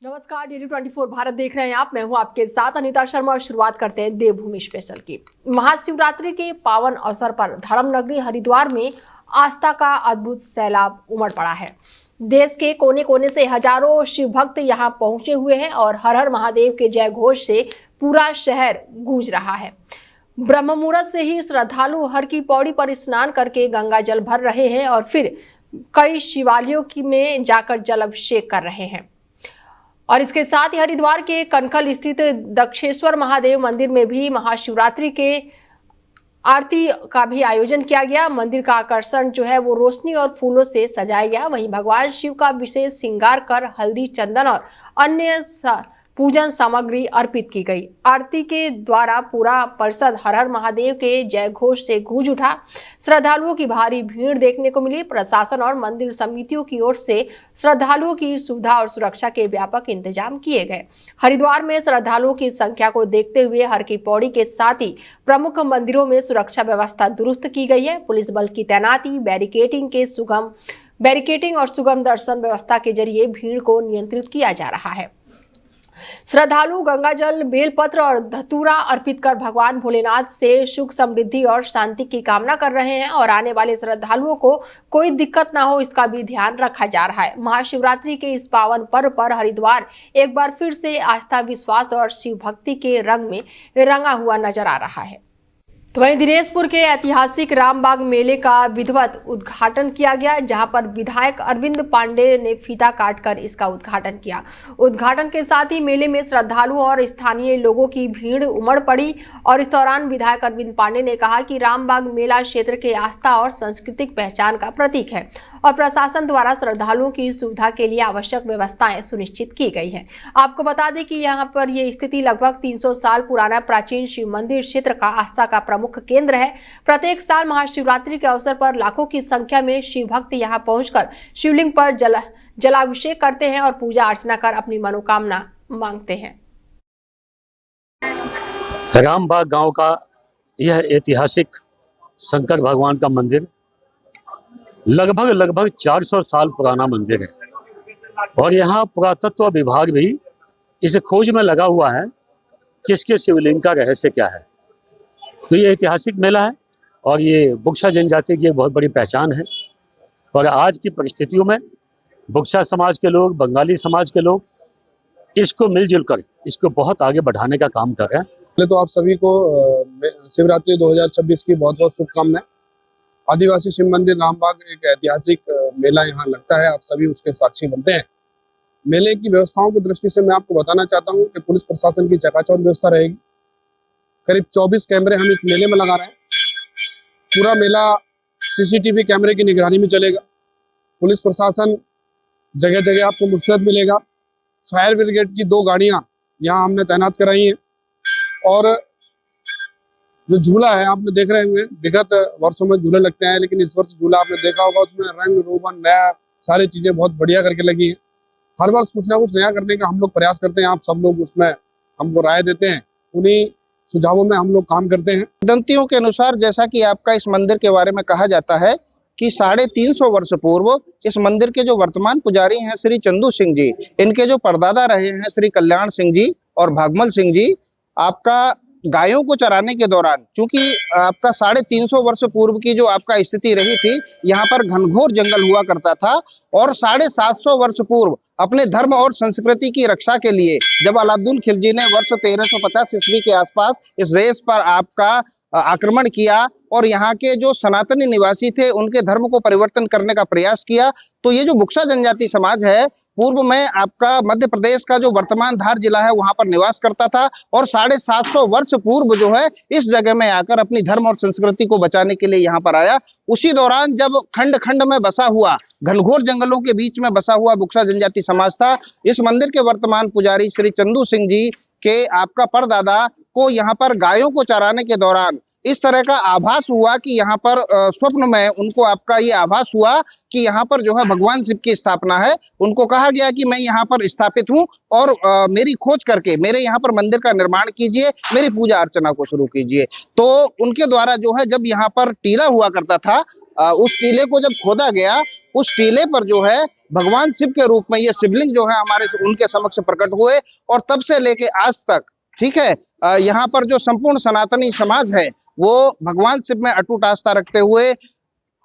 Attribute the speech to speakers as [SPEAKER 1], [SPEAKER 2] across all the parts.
[SPEAKER 1] नमस्कार, डेली 24 भारत देख रहे हैं आप। मैं हूं आपके साथ अनीता शर्मा और शुरुआत करते हैं देवभूमि स्पेशल की। महाशिवरात्रि के पावन अवसर पर धर्मनगरी हरिद्वार में आस्था का अद्भुत सैलाब उमड़ पड़ा है। देश के कोने कोने से हजारों शिव भक्त यहां पहुंचे हुए हैं और हर हर महादेव के जय घोष से पूरा शहर गूंज रहा है। ब्रह्म मुहूर्त से ही श्रद्धालु हर की पौड़ी पर स्नान करके गंगा जल भर रहे हैं और फिर कई शिवालयों में जाकर जल अभिषेक कर रहे हैं। और इसके साथ ही हरिद्वार के कनखल स्थित दक्षेश्वर महादेव मंदिर में भी महाशिवरात्रि के आरती का भी आयोजन किया गया। मंदिर का आकर्षण जो है वो रोशनी और फूलों से सजाया गया। वहीं भगवान शिव का विशेष श्रृंगार कर हल्दी, चंदन और अन्य पूजन सामग्री अर्पित की गई। आरती के द्वारा पूरा परिसर हर हर महादेव के जय घोष से गूंज उठा। श्रद्धालुओं की भारी भीड़ देखने को मिली। प्रशासन और मंदिर समितियों की ओर से श्रद्धालुओं की सुविधा और सुरक्षा के व्यापक इंतजाम किए गए। हरिद्वार में श्रद्धालुओं की संख्या को देखते हुए हर की पौड़ी के साथ ही प्रमुख मंदिरों में सुरक्षा व्यवस्था दुरुस्त की गई है। पुलिस बल की तैनाती, बैरिकेडिंग और सुगम दर्शन व्यवस्था के जरिए भीड़ को नियंत्रित किया जा रहा है। श्रद्धालु गंगाजल, बेलपत्र और धतूरा अर्पित कर भगवान भोलेनाथ से सुख, समृद्धि और शांति की कामना कर रहे हैं और आने वाले श्रद्धालुओं को कोई दिक्कत ना हो, इसका भी ध्यान रखा जा रहा है। महाशिवरात्रि के इस पावन पर्व पर हरिद्वार एक बार फिर से आस्था, विश्वास और शिव भक्ति के रंग में रंगा हुआ नजर आ रहा है। तो वहीं दिनेशपुर के ऐतिहासिक रामबाग मेले का विधिवत उद्घाटन किया गया, जहां पर विधायक अरविंद पांडे ने फीता काटकर इसका उद्घाटन किया। उद्घाटन के साथ ही मेले में श्रद्धालुओं और स्थानीय लोगों की भीड़ उमड़ पड़ी और इस दौरान विधायक अरविंद पांडे ने कहा कि रामबाग मेला क्षेत्र के आस्था और सांस्कृतिक पहचान का प्रतीक है और प्रशासन द्वारा श्रद्धालुओं की सुविधा के लिए आवश्यक व्यवस्थाएं सुनिश्चित की गई है। आपको बता दें कि यहाँ पर ये स्थिति लगभग 300 साल पुराना प्राचीन शिव मंदिर क्षेत्र का आस्था का प्रमुख केंद्र है। प्रत्येक साल महाशिवरात्रि के अवसर पर लाखों की संख्या में शिव भक्त यहाँ पहुंचकर शिवलिंग पर जलाभिषेक करते हैं और पूजा अर्चना कर अपनी मनोकामना मांगते हैं।
[SPEAKER 2] रामबाग गांव का यह ऐतिहासिक शंकर भगवान का मंदिर लगभग 400 साल पुराना मंदिर है और यहाँ पुरातत्व विभाग भी इस खोज में लगा हुआ है कि इसके शिवलिंग का रहस्य क्या है। तो ये ऐतिहासिक मेला है और ये बुक्सा जनजाति की एक बहुत बड़ी पहचान है और आज की परिस्थितियों में बुक्सा समाज के लोग, बंगाली समाज के लोग इसको मिलजुल कर इसको बहुत आगे बढ़ाने का काम कर रहे हैं।
[SPEAKER 3] पहले तो आप सभी को शिवरात्रि 2026 की बहुत बहुत शुभकामनाएं। आदिवासी शिव मंदिर रामबाग एक ऐतिहासिक मेला यहाँ लगता है, आप सभी उसके साक्षी बनते हैं। मेले की व्यवस्थाओं की दृष्टि से मैं आपको बताना चाहता हूँ कि पुलिस प्रशासन की चकाचौंध व्यवस्था रहेगी। करीब 24 कैमरे हम इस मेले में लगा रहे हैं। पूरा मेला सीसीटीवी कैमरे की निगरानी में चलेगा। पुलिस प्रशासन जगह जगह आपको मुस्तैद मिलेगा। फायर ब्रिगेड की 2 गाड़ियां यहाँ हमने तैनात कराई हैं और जो झूला है आपने देख रहे होंगे, विगत वर्षों में झूले लगते हैं लेकिन इस वर्ष झूला आपने देखा होगा, उसमें रंग रोगन नया सारी चीजें बहुत बढ़िया करके लगी है। हर वर्ष कुछ ना कुछ नया करने का हम लोग प्रयास करते हैं। आप सब लोग उसमें हमको राय देते हैं, उन्हीं सुझावों में हम लोग काम करते हैं।
[SPEAKER 4] किंवदंतियों के अनुसार जैसा कि आपका इस मंदिर के बारे में कहा जाता है कि 350 वर्ष पूर्व इस मंदिर के जो वर्तमान पुजारी हैं श्री चंदू सिंह जी, इनके जो परदादा रहे हैं श्री कल्याण सिंह जी और भागमल सिंह जी, आपका गायों को चराने के दौरान, चूंकि आपका 350 वर्ष पूर्व की जो आपका स्थिति रही थी, यहाँ पर घनघोर जंगल हुआ करता था और 750 वर्ष पूर्व अपने धर्म और संस्कृति की रक्षा के लिए जब अलाउद्दीन खिलजी ने वर्ष 1350 ईस्वी के आसपास इस देश पर आपका आक्रमण किया और यहाँ के जो सनातनी निवासी थे उनके धर्म को परिवर्तन करने का प्रयास किया, तो ये जो बुक्सा जनजाति समाज है पूर्व में आपका मध्य प्रदेश का जो वर्तमान धार जिला है वहां पर निवास करता था और 750 वर्ष पूर्व जो है इस जगह में आकर अपनी धर्म और संस्कृति को बचाने के लिए यहाँ पर आया। उसी दौरान जब खंड खंड में बसा हुआ, घनघोर जंगलों के बीच में बसा हुआ बुक्सा जनजाति समाज था, इस मंदिर के वर्तमान पुजारी श्री चंदू सिंह जी के आपका परदादा को यहाँ पर गायों को चराने के दौरान इस तरह का आभास हुआ कि यहाँ पर स्वप्न में उनको आपका ये आभास हुआ कि यहाँ पर जो है भगवान शिव की स्थापना है। उनको कहा गया कि मैं यहाँ पर स्थापित हूँ और मेरी खोज करके मेरे यहाँ पर मंदिर का निर्माण कीजिए, मेरी पूजा अर्चना को शुरू कीजिए। तो उनके द्वारा जो है जब यहाँ पर टीला हुआ करता था, उस टीले को जब खोदा गया उस टीले पर जो है भगवान शिव के रूप में ये शिवलिंग जो है हमारे उनके समक्ष प्रकट हुए, और तब से लेके आज तक, ठीक है, यहाँ पर जो संपूर्ण सनातनी समाज है वो भगवान शिव में अटूट आस्था रखते हुए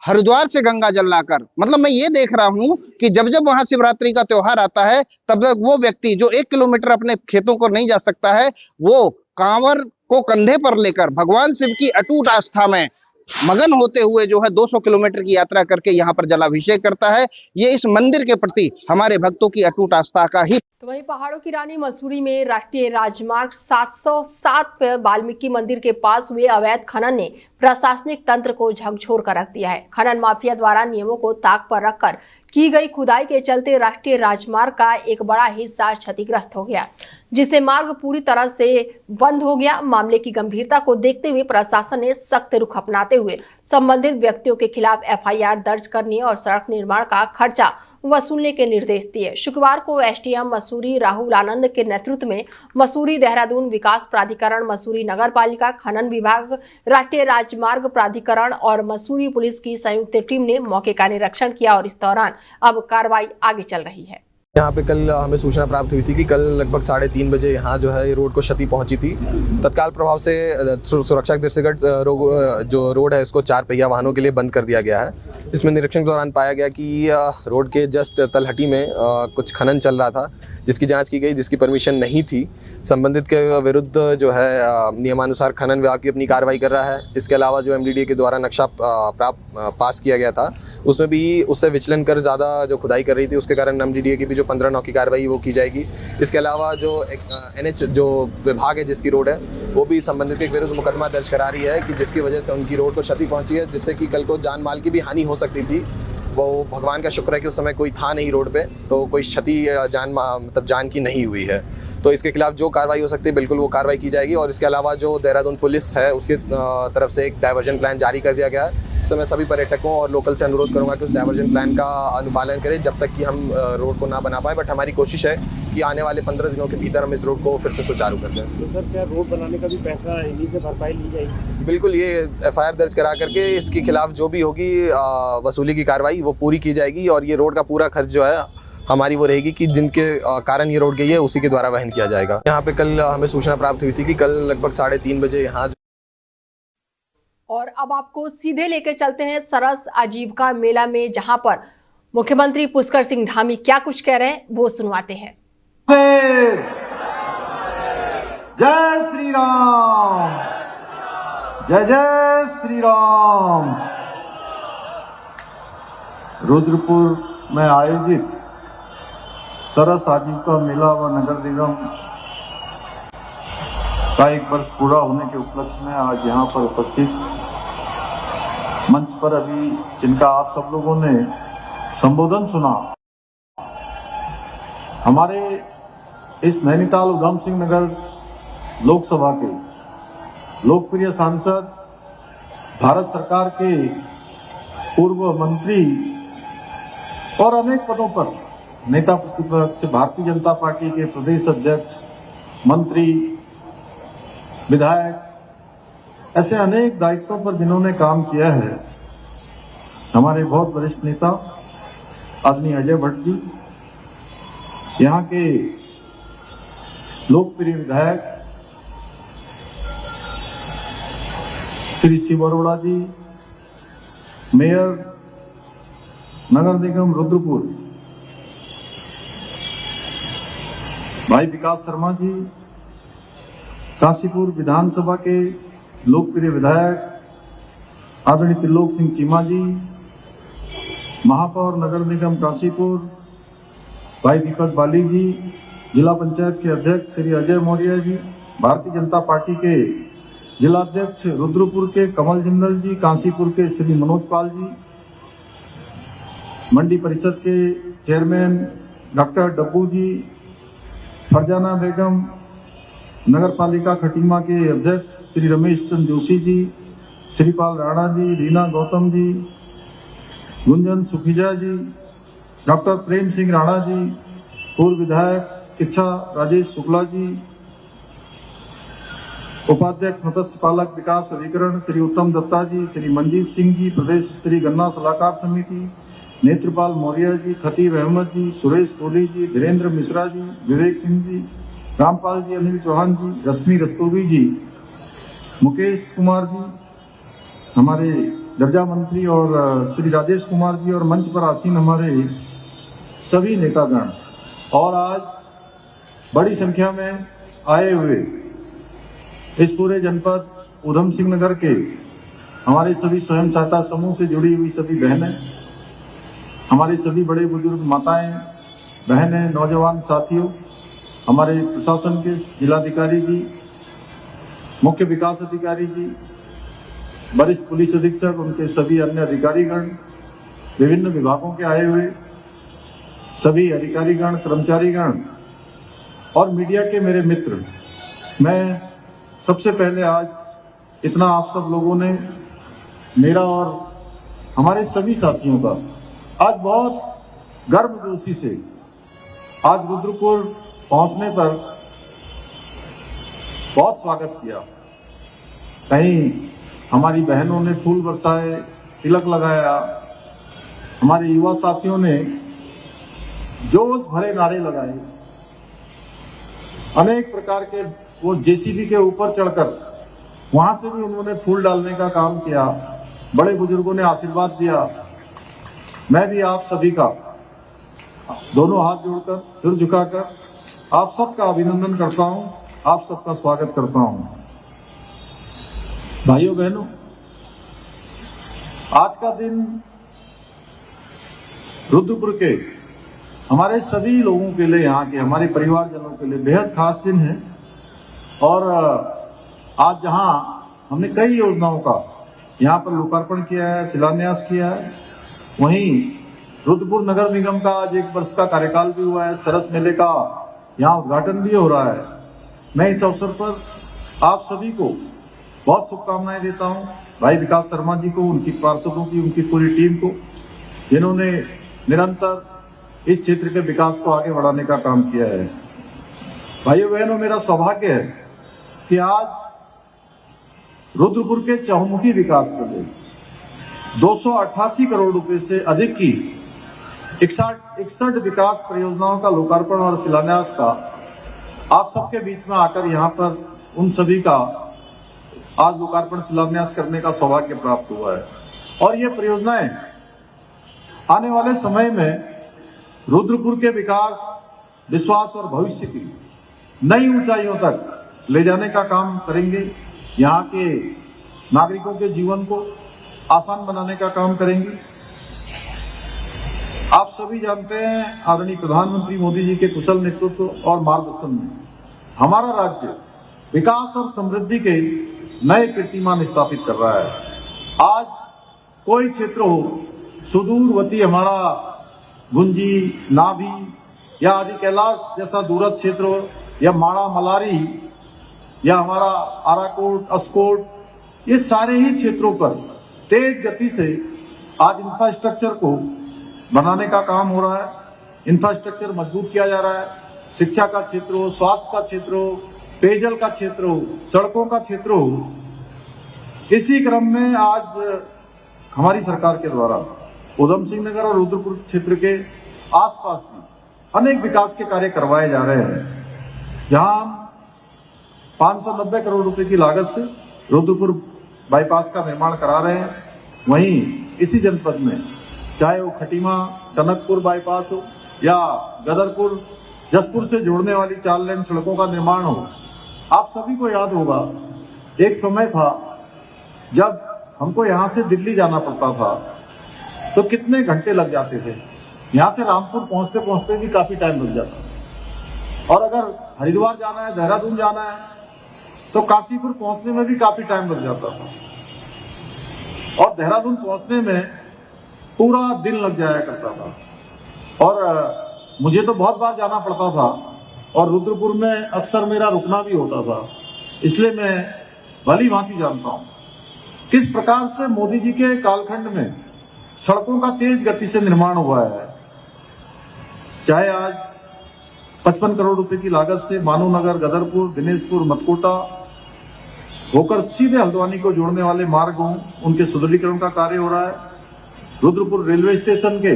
[SPEAKER 4] हरिद्वार से गंगा जल लाकर, मतलब मैं ये देख रहा हूं कि जब जब वहां शिवरात्रि का त्योहार आता है तब तक वो व्यक्ति जो 1 किलोमीटर अपने खेतों को नहीं जा सकता है, वो कांवर को कंधे पर लेकर भगवान शिव की अटूट आस्था में मगन होते हुए जो है 200 किलोमीटर की यात्रा करके यहाँ पर जलाभिषेक करता है। ये इस मंदिर के प्रति हमारे भक्तों की अटूट आस्था का ही।
[SPEAKER 1] तो वहीं पहाड़ों की रानी मसूरी में राष्ट्रीय राजमार्ग 707 पर वाल्मीकि मंदिर के पास हुए अवैध खनन ने प्रशासनिक तंत्र को झकझोर कर रख दिया है। खनन माफिया द्वारा नियमों को ताक पर रखकर की गई खुदाई के चलते राष्ट्रीय राजमार्ग का एक बड़ा हिस्सा क्षतिग्रस्त हो गया, जिससे मार्ग पूरी तरह से बंद हो गया। मामले की गंभीरता को देखते हुए प्रशासन ने सख्त रुख अपनाते हुए संबंधित व्यक्तियों के खिलाफ FIR दर्ज करने और सड़क निर्माण का खर्चा वसूलने के निर्देश दिए। शुक्रवार को SDM मसूरी राहुल आनंद के नेतृत्व में मसूरी देहरादून विकास प्राधिकरण, मसूरी नगर पालिका, खनन विभाग, राष्ट्रीय राजमार्ग प्राधिकरण और मसूरी पुलिस की संयुक्त टीम ने मौके का निरीक्षण किया और इस दौरान अब कार्रवाई आगे चल रही है।
[SPEAKER 5] यहाँ पे कल हमें सूचना प्राप्त हुई थी कि कल लगभग 3:30 बजे यहाँ जो है रोड को क्षति पहुंची थी। तत्काल प्रभाव से सुरक्षा के दृष्टिगत जो रोड है इसको 4 पहिया वाहनों के लिए बंद कर दिया गया है। इसमें निरीक्षण के दौरान पाया गया कि रोड के जस्ट तलहटी में कुछ खनन चल रहा था, जिसकी जांच की गई, जिसकी परमिशन नहीं थी। संबंधित के विरुद्ध जो है नियमानुसार खनन विभाग की अपनी कार्रवाई कर रहा है। इसके अलावा जो MDDA के द्वारा नक्शा पास किया गया था उसमें भी उससे विचलन कर ज़्यादा जो खुदाई कर रही थी, उसके कारण MDDA की भी जो 15/9 की कार्रवाई वो की जाएगी। इसके अलावा जो NH जो विभाग है जिसकी रोड है वो भी संबंधित के विरुद्ध मुकदमा दर्ज करा रही है कि जिसकी वजह से उनकी रोड को क्षति पहुंची है, जिससे कि कल को जान माल की भी हानि हो सकती थी। वो भगवान का शुक्र है कि उस समय कोई था नहीं रोड पे, तो कोई क्षति जान की नहीं हुई है। तो इसके खिलाफ जो कार्रवाई हो सकती है बिल्कुल वो कार्रवाई की जाएगी। और इसके अलावा जो देहरादून पुलिस है उसके तरफ से एक डाइवर्जन प्लान जारी कर दिया गया है। तो मैं सभी पर्यटकों और लोकल से अनुरोध करूंगा कि उस डाइवर्जन प्लान का अनुपालन करें जब तक कि हम रोड को ना बना पाए। बट हमारी कोशिश है कि आने वाले 15 दिनों के भीतर हम इस रोड को फिर से सुचारू कर दें।
[SPEAKER 6] तो सर क्या रोड बनाने का भी पैसा इन्हीं से भरपाई ली जाएगी?
[SPEAKER 5] बिल्कुल, ये FIR दर्ज करा करके इसके खिलाफ जो भी होगी वसूली की कार्रवाई वो पूरी की जाएगी। और ये रोड का पूरा खर्च जो है हमारी वो रहेगी कि जिनके कारण ये रोड गई है उसी के द्वारा वहन किया जाएगा। यहाँ पे कल हमें सूचना प्राप्त हुई थी कि कल लगभग 3:30 बजे यहाँ।
[SPEAKER 1] और अब आपको सीधे लेकर चलते हैं सरस आजीविका मेला में, जहां पर मुख्यमंत्री पुष्कर सिंह धामी क्या कुछ कह रहे हैं वो सुनवाते हैं।
[SPEAKER 7] जय श्री राम, जय जय श्री राम। रुद्रपुर में आयोजित सरस आजीविका मेला व नगर निगम का 1 वर्ष पूरा होने के उपलक्ष्य में आज यहाँ पर उपस्थित मंच पर अभी जिनका आप सब लोगों ने संबोधन सुना, हमारे इस नैनीताल उधम सिंह नगर लोकसभा के लोकप्रिय सांसद, भारत सरकार के पूर्व मंत्री और अनेक पदों पर नेता प्रतिपक्ष, भारतीय जनता पार्टी के प्रदेश अध्यक्ष, मंत्री, विधायक, ऐसे अनेक दायित्वों पर जिन्होंने काम किया है, हमारे बहुत वरिष्ठ नेता आदरणीय अजय भट्ट जी, यहाँ के लोकप्रिय विधायक श्री शिव अरोड़ा जी, मेयर नगर निगम रुद्रपुर भाई विकास शर्मा जी, काशीपुर विधानसभा के लोकप्रिय विधायक आदरणीय त्रिलोक सिंह चीमा जी, महापौर नगर निगम काशीपुर भाई दीपक बाली जी, जिला पंचायत के अध्यक्ष श्री अजय मौर्य जी, भारतीय जनता पार्टी के जिला अध्यक्ष रुद्रपुर के कमल जिंदल जी, काशीपुर के श्री मनोज पाल जी, मंडी परिषद के चेयरमैन डॉक्टर डब्बू जी, फरजाना बेगम, नगर पालिका खटीमा के अध्यक्ष श्री रमेश चंद्र जोशी जी, श्रीपाल राणा जी, रीना गौतम जी, गुंजन सुखीजा जी, डॉक्टर प्रेम सिंह राणा जी, पूर्व विधायक किच्छा राजेश शुक्ला जी, उपाध्यक्ष मत्स्य पालक विकास अभिकरण श्री उत्तम दत्ता जी, श्री मंजीत सिंह जी, प्रदेश स्तरीय गन्ना सलाहकार समिति, नेत्रपाल मौर्य जी, खतीब अहमद जी, सुरेश कोहली जी, धीरेन्द्र मिश्रा जी, विवेक सिंह जी, रामपाल जी, अनिल चौहान जी, रश्मि रस्तोगी जी, मुकेश कुमार जी, हमारे दर्जा मंत्री और श्री राजेश कुमार जी, और मंच पर आसीन हमारे सभी नेतागण, और आज बड़ी संख्या में आए हुए इस पूरे जनपद ऊधम सिंह नगर के हमारे सभी स्वयं सहायता समूह से जुड़ी हुई सभी बहनें, हमारे सभी बड़े बुजुर्ग माताएं, बहनें, नौजवान साथियों, हमारे प्रशासन के जिलाधिकारी जी, मुख्य विकास अधिकारी जी, वरिष्ठ पुलिस अधीक्षक, उनके सभी अन्य अधिकारीगण, विभिन्न विभागों के आए हुए सभी अधिकारीगण, कर्मचारीगण और मीडिया के मेरे मित्र, मैं सबसे पहले आज इतना आप सब लोगों ने मेरा और हमारे सभी साथियों का आज बहुत गर्मजोशी से आज रुद्रपुर पहुंचने पर बहुत स्वागत किया। कहीं हमारी बहनों ने फूल बरसाए, तिलक लगाया, हमारे युवा साथियों ने जोश भरे नारे लगाए, अनेक प्रकार के वो जेसीबी के ऊपर चढ़कर वहां से भी उन्होंने फूल डालने का काम किया, बड़े बुजुर्गों ने आशीर्वाद दिया। मैं भी आप सभी का दोनों हाथ जोड़कर, सिर झुकाकर आप सबका अभिनंदन करता हूं, आप सबका स्वागत करता हूं। भाइयों बहनों, आज का दिन रुद्रपुर के हमारे सभी लोगों के लिए, यहाँ के हमारे परिवारजनों के लिए बेहद खास दिन है। और आज जहां हमने कई योजनाओं का यहाँ पर लोकार्पण किया है, शिलान्यास किया है, वहीं रुद्रपुर नगर निगम का आज 1 वर्ष का कार्यकाल भी हुआ है, सरस मेले का यहाँ उद्घाटन भी हो रहा है। मैं इस अवसर पर आप सभी को बहुत शुभकामनाएं देता हूं, भाई विकास शर्मा जी को, उनकी पार्षदों की, उनकी पूरी टीम को, जिन्होंने निरंतर इस क्षेत्र के विकास को आगे बढ़ाने का काम किया है। भाइयों बहनों, मेरा सौभाग्य है कि आज रुद्रपुर के चहुमुखी विकास के लिए 288 करोड़ रुपए से अधिक की 61 विकास परियोजनाओं का लोकार्पण और शिलान्यास का आप सबके बीच में आकर यहाँ पर उन सभी का आज लोकार्पण शिलान्यास करने का सौभाग्य प्राप्त हुआ है। और ये परियोजनाएं आने वाले समय में रुद्रपुर के विकास, विश्वास और भविष्य की नई ऊंचाइयों तक ले जाने का काम करेंगे, यहाँ के नागरिकों के जीवन को आसान बनाने का काम करेंगे। आप सभी जानते हैं, आदरणीय प्रधानमंत्री मोदी जी के कुशल नेतृत्व और मार्गदर्शन में हमारा राज्य विकास और समृद्धि के नए कीर्तिमान स्थापित कर रहा है। आज कोई क्षेत्र हो, सुदूरवर्ती हमारा गुंजी, नाभी या आदि कैलाश जैसा दूरस्थ क्षेत्र हो, या माड़ा मलारी या हमारा आराकोट, अस्कोट, ये सारे ही क्षेत्रों पर तेज गति से आज इंफ्रास्ट्रक्चर को बनाने का काम हो रहा है। इंफ्रास्ट्रक्चर मजबूत किया जा रहा है। शिक्षा का क्षेत्र हो, स्वास्थ्य का क्षेत्र हो, पेयजल का क्षेत्र हो, सड़कों का क्षेत्र हो। इसी क्रम में आज हमारी सरकार के द्वारा ऊधम सिंह नगर और रुद्रपुर क्षेत्र के आसपास भी अनेक विकास के कार्य करवाए जा रहे हैं, जहां 590 करोड़ रुपए की लागत से रुद्रपुर बाईपास का निर्माण करा रहे हैं। वहीं इसी जनपद में चाहे वो खटीमा टनकपुर बाईपास हो या गदरपुर जसपुर से जोड़ने वाली 4 लेन सड़कों का निर्माण हो। आप सभी को याद होगा, एक समय था जब हमको यहाँ से दिल्ली जाना पड़ता था तो कितने घंटे लग जाते थे। यहाँ से रामपुर पहुंचते पहुंचते भी काफी टाइम लग जाता, और अगर हरिद्वार जाना है, देहरादून जाना है, तो काशीपुर पहुंचने में भी काफी टाइम लग जाता था, और देहरादून पहुंचने में पूरा दिन लग जाया करता था। और मुझे तो बहुत बार जाना पड़ता था, और रुद्रपुर में अक्सर मेरा रुकना भी होता था, इसलिए मैं भली भांति जानता हूं किस प्रकार से मोदी जी के कालखंड में सड़कों का तेज गति से निर्माण हुआ है। चाहे आज 55 करोड़ रुपए की लागत से मानवनगर, गदरपुर, दिनेशपुर, मतकोटा होकर सीधे हल्द्वानी को जोड़ने वाले मार्ग हों, उनके सुदृढ़ीकरण का कार्य हो रहा है। रुद्रपुर रेलवे स्टेशन के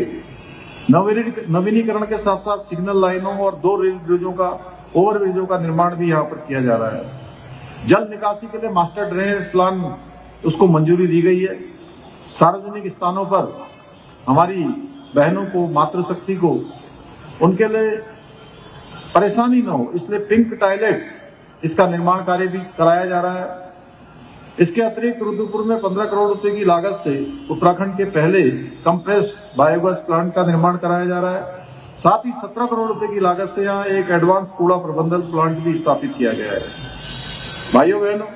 [SPEAKER 7] नवीनीकरण के साथ साथ सिग्नल लाइनों और 2 रेल ब्रिजों का ओवरब्रिजों का निर्माण भी यहाँ पर किया जा रहा है। जल निकासी के लिए मास्टर ड्रेनेज प्लान उसको मंजूरी दी गई है। सार्वजनिक स्थानों पर हमारी बहनों को, मातृशक्ति को, उनके लिए परेशानी न हो इसलिए पिंक टॉयलेट इसका निर्माण कार्य भी कराया जा रहा है। इसके अतिरिक्त रुद्रपुर में 15 करोड़ रुपए की लागत से उत्तराखंड के पहले कंप्रेस्ड बायोगैस प्लांट का निर्माण कराया जा रहा है। साथ ही 17 करोड़ रुपए की लागत से यहाँ एक एडवांस कूड़ा प्रबंधन प्लांट भी स्थापित किया गया है। भाइयों बहनों,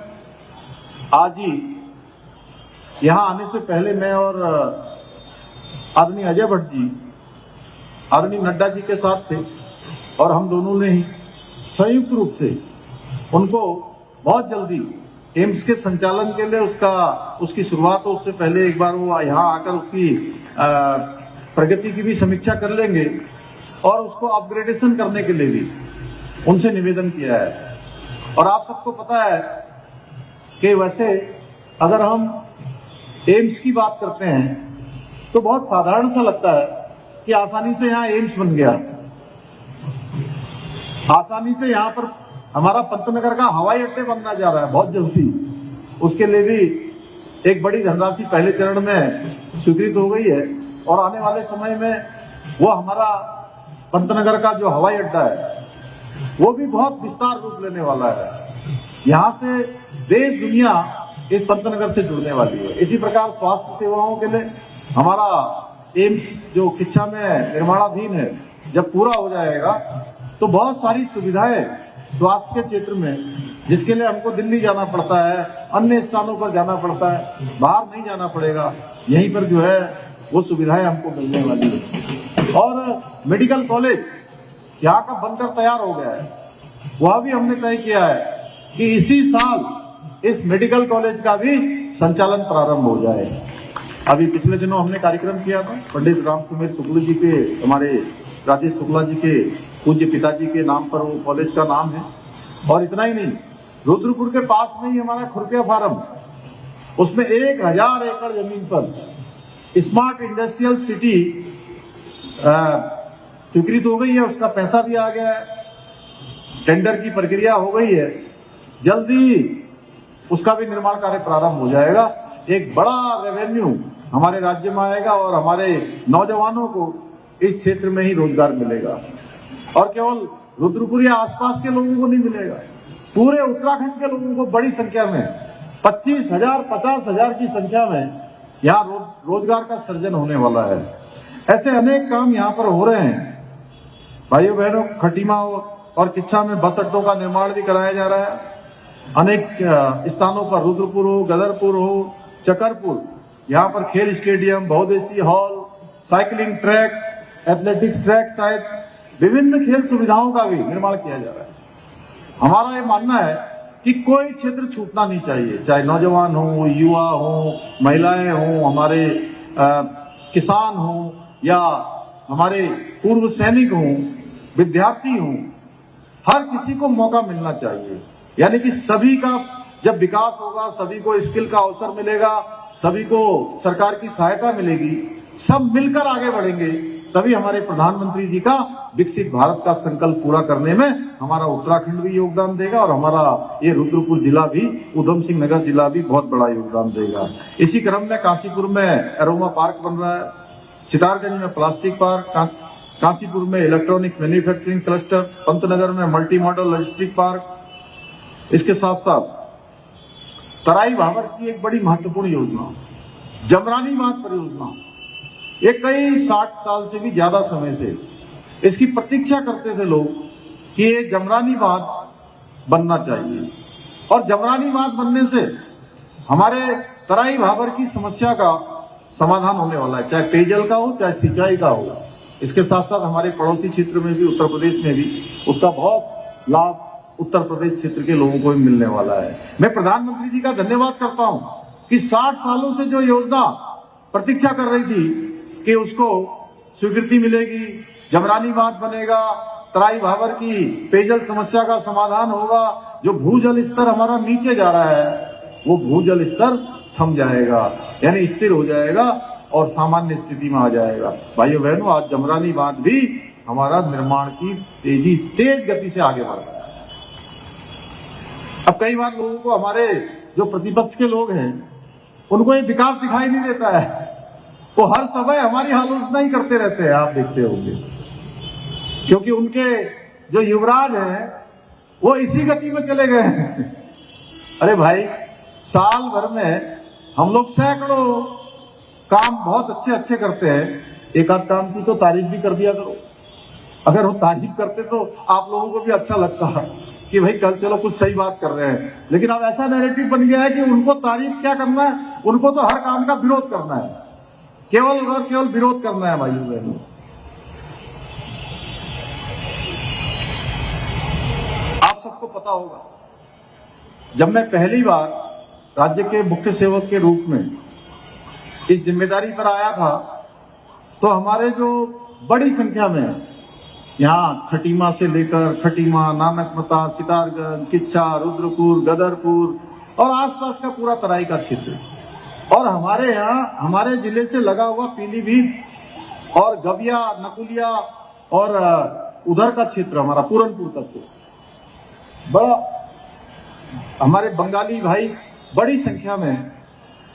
[SPEAKER 7] आज ही यहाँ आने से पहले मैं और आदरणीय अजय भट्ट जी आदरणीय नड्डा जी के साथ थे और हम दोनों ने ही संयुक्त रूप से उनको बहुत जल्दी एम्स के संचालन के लिए उसकी शुरुआत हो उससे पहले एक बार वो यहाँ आकर उसकी प्रगति की भी समीक्षा कर लेंगे और उसको अपग्रेडेशन करने के लिए भी उनसे निवेदन किया है। और आप सबको पता है कि वैसे अगर हम एम्स की बात करते हैं तो बहुत साधारण सा लगता है कि आसानी से यहाँ एम्स बन गया, आसानी से यहाँ पर हमारा पंतनगर का हवाई अड्डे बनना जा रहा है बहुत जल्दी। उसके लिए भी एक बड़ी धनराशि पहले चरण में स्वीकृत हो गई है और आने वाले समय में वो हमारा पंतनगर का जो हवाई अड्डा है वो भी बहुत विस्तार रूप लेने वाला है। यहाँ से देश दुनिया इस पंतनगर से जुड़ने वाली है। इसी प्रकार स्वास्थ्य सेवाओं के लिए हमारा एम्स जो किच्छा में निर्माणाधीन है, जब पूरा हो जाएगा तो बहुत सारी सुविधाएं स्वास्थ्य के क्षेत्र में, जिसके लिए हमको दिल्ली जाना पड़ता है, अन्य स्थानों पर जाना पड़ता है, बाहर नहीं जाना पड़ेगा, यहीं पर जो है वो सुविधाएं हमको मिलने वाली है। और मेडिकल कॉलेज यहाँ का बनकर तैयार हो गया है, वह भी हमने तय किया है कि इसी साल इस मेडिकल कॉलेज का भी संचालन प्रारंभ हो जाए। अभी पिछले दिनों हमने कार्यक्रम किया था, पंडित राम सुमेर शुक्ल जी के, हमारे राजेश शुक्ला जी के पूज्य पिताजी के नाम पर वो कॉलेज का नाम है। और इतना ही नहीं, रुद्रपुर के पास में ही हमारा खुरपिया फार्म, उसमें 1000 एकड़ जमीन पर स्मार्ट इंडस्ट्रियल सिटी स्वीकृत हो गई है, उसका पैसा भी आ गया है, टेंडर की प्रक्रिया हो गई है, जल्दी उसका भी निर्माण कार्य प्रारंभ हो जाएगा। एक बड़ा रेवेन्यू हमारे राज्य में आएगा और हमारे नौजवानों को इस क्षेत्र में ही रोजगार मिलेगा। और केवल रुद्रपुर या आसपास के लोगों को नहीं मिलेगा, पूरे उत्तराखंड के लोगों को बड़ी संख्या में 25,000 50,000 की संख्या में यहाँ रोजगार का सृजन होने वाला है। ऐसे अनेक काम यहाँ पर हो रहे हैं। भाइयों बहनों, खटीमा और किच्छा में बस अड्डों का निर्माण भी कराया जा रहा है। अनेक स्थानों पर रुद्रपुर हो, गदरपुर हो, चकरपुर, यहाँ पर खेल स्टेडियम, बहुउद्देशीय hall, cycling track, athletics track, शायद विभिन्न खेल सुविधाओं का भी निर्माण किया जा रहा है। हमारा ये मानना है कि कोई क्षेत्र छूटना नहीं चाहिए, चाहे नौजवान हो, युवा हो, महिलाएं हो, हमारे किसान हो या हमारे पूर्व सैनिक हो, विद्यार्थी हो, हर किसी को मौका मिलना चाहिए। यानी कि सभी का जब विकास होगा, सभी को स्किल का अवसर मिलेगा, सभी को सरकार की सहायता मिलेगी, सब मिलकर आगे बढ़ेंगे, तभी हमारे प्रधानमंत्री जी का विकसित भारत का संकल्प पूरा करने में हमारा उत्तराखंड भी योगदान देगा और हमारा ये रुद्रपुर जिला भी, उधम सिंह नगर जिला भी बहुत बड़ा योगदान देगा। इसी क्रम में काशीपुर में एरोमा पार्क बन रहा है, सितारगंज में प्लास्टिक पार्क, काशीपुर में इलेक्ट्रॉनिक्स मैन्युफैक्चरिंग क्लस्टर, पंतनगर में मल्टी मॉडल लॉजिस्टिक पार्क। इसके साथ साथ तराई भावर की एक बड़ी महत्वपूर्ण योजना जमरानी बांध परियोजना, ये कई 60 साल से भी ज्यादा समय से इसकी प्रतीक्षा करते थे लोग कि ये जमरानी बांध बनना चाहिए। और जमरानी बांध बनने से हमारे तराई भावर की समस्या का समाधान होने वाला है, चाहे पेयजल का हो, चाहे सिंचाई का हो। इसके साथ साथ हमारे पड़ोसी क्षेत्र में भी, उत्तर प्रदेश में भी उसका बहुत लाभ उत्तर प्रदेश क्षेत्र के लोगों को भी मिलने वाला है। मैं प्रधानमंत्री जी का धन्यवाद करता हूं कि 60 सालों से जो योजना प्रतीक्षा कर रही थी कि उसको स्वीकृति मिलेगी, जमरानी बांध बनेगा, तराई भावर की पेयजल समस्या का समाधान होगा, जो भूजल स्तर हमारा नीचे जा रहा है वो भूजल स्तर थम जाएगा, यानी स्थिर हो जाएगा और सामान्य स्थिति में आ जाएगा। भाइयों बहनों, आज जमरानी बांध भी हमारा निर्माण की तेज गति से आगे बढ़ रहा है। अब कई बार लोगों को, हमारे जो प्रतिपक्ष के लोग हैं, उनको ये विकास दिखाई नहीं देता है। वो हर समय हमारी आलोचना ही करते रहते हैं, आप देखते होंगे, क्योंकि उनके जो युवराज हैं वो इसी गति में चले गए हैं। अरे भाई, साल भर में हम लोग सैकड़ों काम बहुत अच्छे अच्छे करते हैं, एक आध काम की तो तारीफ भी कर दिया करो। अगर वो तारीफ करते तो आप लोगों को भी अच्छा लगता कि भाई कल चलो कुछ सही बात कर रहे हैं। लेकिन अब ऐसा नैरेटिव बन गया है कि उनको तारीफ क्या करना है, उनको तो हर काम का विरोध करना है, केवल और केवल विरोध करना है। भाइयों बहनों, आप सबको पता होगा, जब मैं पहली बार राज्य के मुख्य सेवक के रूप में इस जिम्मेदारी पर आया था, तो हमारे जो बड़ी संख्या में यहाँ खटीमा से लेकर खटीमा, नानकमता, सितारगंज, किच्छा, रुद्रपुर, गदरपुर और आसपास का पूरा तराई का क्षेत्र, और हमारे यहाँ हमारे जिले से लगा हुआ पीलीभीत और गविया, नकुलिया और उधर का क्षेत्र, हमारा पूरनपुर तक को बड़ा, हमारे बंगाली भाई बड़ी संख्या में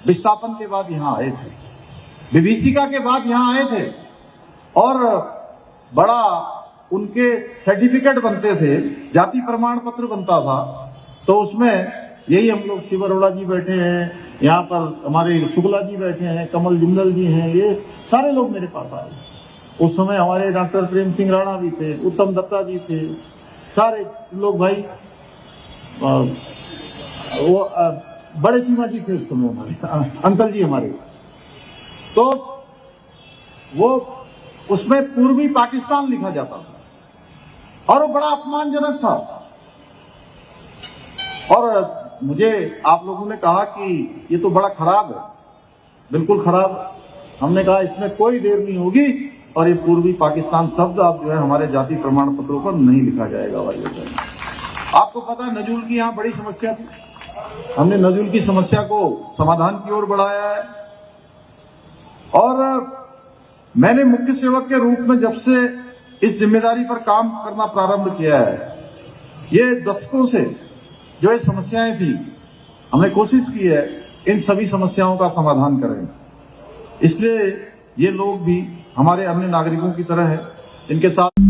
[SPEAKER 7] विस्थापन के बाद यहाँ आए थे, विभीषिका के बाद यहाँ आए थे, और बड़ा उनके सर्टिफिकेट बनते थे, जाति प्रमाण पत्र बनता था। तो उसमें यही हम लोग, शिव अरोड़ा जी बैठे हैं यहाँ पर, हमारे शुक्ला जी बैठे हैं, कमल जिंदल जी हैं, ये सारे लोग मेरे पास आए। उस समय हमारे डॉक्टर प्रेम सिंह राणा भी थे, उत्तम दत्ता जी थे, सारे लोग भाई, वो बड़े चीमा जी थे उस समय, हमारे अंकल जी हमारे। तो वो उसमें पूर्वी पाकिस्तान लिखा जाता था और वो बड़ा अपमानजनक था। और मुझे आप लोगों ने कहा कि ये तो बड़ा खराब है, बिल्कुल खराब। हमने कहा इसमें कोई देर नहीं होगी और ये पूर्वी पाकिस्तान शब्द आप जो है हमारे जाति प्रमाण पत्रों पर नहीं लिखा जाएगा। भाई, आपको पता है नजूल की यहाँ बड़ी समस्या थी, हमने नजूल की समस्या को समाधान की ओर बढ़ाया है। और मैंने मुख्य सेवक के रूप में जब से इस जिम्मेदारी पर काम करना प्रारंभ किया है, ये दशकों से जो ये समस्याएं थी, हमने कोशिश की है इन सभी समस्याओं का समाधान करें। इसलिए ये लोग भी हमारे अन्य नागरिकों की तरह है, इनके साथ